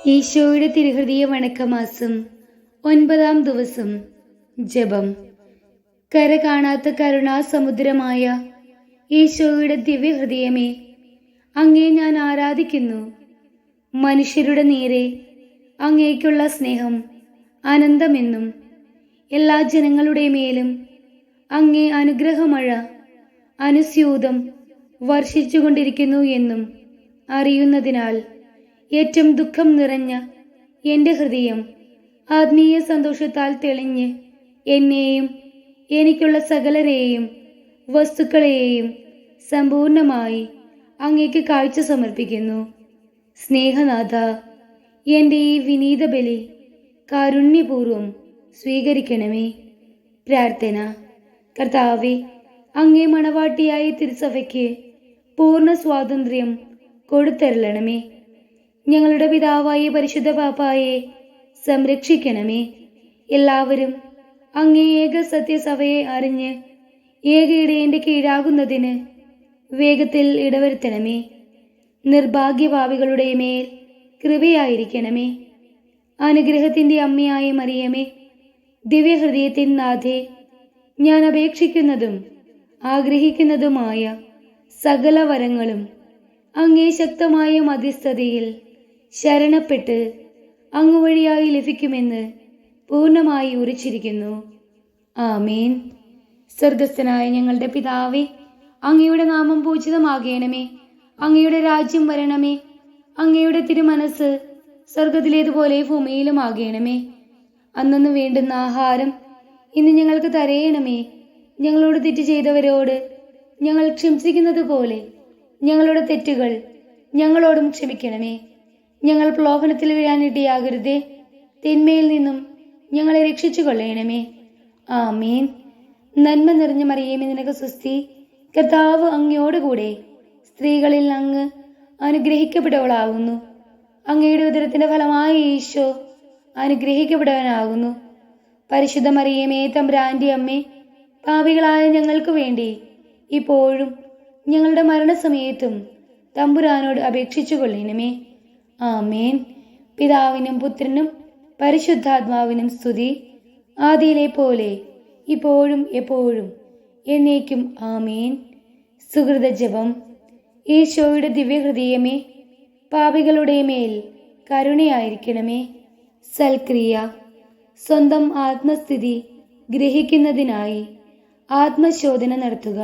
ഈശോയുടെ തിരുഹൃദയ വണക്കമാസം 9-ാം ദിവസം. ജപം. കര കാണാത്ത കരുണാസമുദ്രമായ ഈശോയുടെ ദിവ്യഹൃദയമേ, അങ്ങേ ഞാൻ ആരാധിക്കുന്നു. മനുഷ്യരുടെ നേരെ അങ്ങേക്കുള്ള സ്നേഹം അനന്തമെന്നും എല്ലാ ജനങ്ങളുടെ മേലും അങ്ങേ അനുഗ്രഹമഴ അനുസ്യൂതം വർഷിച്ചുകൊണ്ടിരിക്കുന്നു എന്നും അറിയുന്നതിനാൽ ഏറ്റവും ദുഃഖം നിറഞ്ഞ എൻ്റെ ഹൃദയം ആത്മീയ സന്തോഷത്താൽ തെളിഞ്ഞ് എന്നെയും എനിക്കുള്ള സകലരെയും വസ്തുക്കളെയും സമ്പൂർണമായി അങ്ങേക്ക് കാഴ്ച സമർപ്പിക്കുന്നു. സ്നേഹനാഥ, എൻ്റെ ഈ വിനീത ബലി കാരുണ്യപൂർവം സ്വീകരിക്കണമേ. പ്രാർത്ഥന. കർത്താവേ, അങ്ങേ മണവാട്ടിയായ തിരുസഭയ്ക്ക് പൂർണ്ണ സ്വാതന്ത്ര്യം കൊടുത്തരുളണമേ. ഞങ്ങളുടെ പിതാവായ പരിശുദ്ധ പാപ്പായെ സംരക്ഷിക്കണമേ. എല്ലാവരും അങ്ങേ ഏക സത്യസഭയെ അറിഞ്ഞ് ഏക ഇടയന്റെ കീഴാകുന്നതിന് വേഗത്തിൽ ഇടവരുത്തണമേ. നിർഭാഗ്യഭാവികളുടെ മേൽ കൃപയായിരിക്കണമേ. അനുഗ്രഹത്തിൻ്റെ അമ്മയായ മറിയമേ, ദിവ്യഹൃദയത്തിൻ നാഥേ, ഞാൻ അപേക്ഷിക്കുന്നതും ആഗ്രഹിക്കുന്നതുമായ സകല വരങ്ങളും അങ്ങേ ശക്തമായ മധ്യസ്ഥതയിൽ ശരണപ്പെട്ട് അങ്ങ് വഴിയായി ലഭിക്കുമെന്ന് പൂർണ്ണമായി ഉറച്ചിരിക്കുന്നു. ആമേൻ. സ്വർഗസ്ഥനായ ഞങ്ങളുടെ പിതാവേ, അങ്ങയുടെ നാമം പൂജിതമാകണമേ. അങ്ങയുടെ രാജ്യം വരണമേ. അങ്ങയുടെ തിരുമനസ് സ്വർഗത്തിലേതുപോലെ ഭൂമിയിലും ആകണമേ. അന്നന്ന് വേണ്ടുന്ന ആഹാരം ഇന്ന് ഞങ്ങൾക്ക് തരയണമേ. ഞങ്ങളോട് തെറ്റ് ചെയ്തവരോട് ഞങ്ങൾ ക്ഷമിച്ചിരിക്കുന്നത് പോലെ ഞങ്ങളുടെ തെറ്റുകൾ ഞങ്ങളോടും ക്ഷമിക്കണമേ. ഞങ്ങൾ പ്രലോഭനത്തിൽ വീഴാനിടയാകരുതേ. തിന്മയിൽ നിന്നും ഞങ്ങളെ രക്ഷിച്ചു കൊള്ളണമേ. ആമേൻ. നന്മ നിറഞ്ഞ മറിയമേ, നിനക്ക് സ്വസ്തി. കർത്താവ് അങ്ങയോടുകൂടെ സ്ത്രീകളിൽ അങ്ങ് അനുഗ്രഹിക്കപ്പെട്ടവളാകുന്നു. അങ്ങയുടെ ഉദരത്തിന്റെ ഫലമായ ഈശോ അനുഗ്രഹിക്കപ്പെട്ടവനാകുന്നു. പരിശുദ്ധ മറിയമേ, തമ്പുരാന്റെ അമ്മേ, പാപികളായ ഞങ്ങൾക്ക് വേണ്ടി ഇപ്പോഴും ഞങ്ങളുടെ മരണസമയത്തും തമ്പുരാനോട് അപേക്ഷിച്ചു കൊള്ളണമേ. ആമേൻ. പിതാവിനും പുത്രനും പരിശുദ്ധാത്മാവിനും സ്തുതി, ആദിയിലെ പോലെ ഇപ്പോഴും എപ്പോഴും എന്നേക്കും. ആമേൻ. സുഹൃത ജപം. ഈശോയുടെ ദിവ്യഹൃദയമേ, പാപികളുടെ മേൽ കരുണയായിരിക്കണമേ. സൽക്രിയ. സ്വന്തം ആത്മസ്ഥിതി ഗ്രഹിക്കുന്നതിനായി ആത്മശോധന നടത്തുക.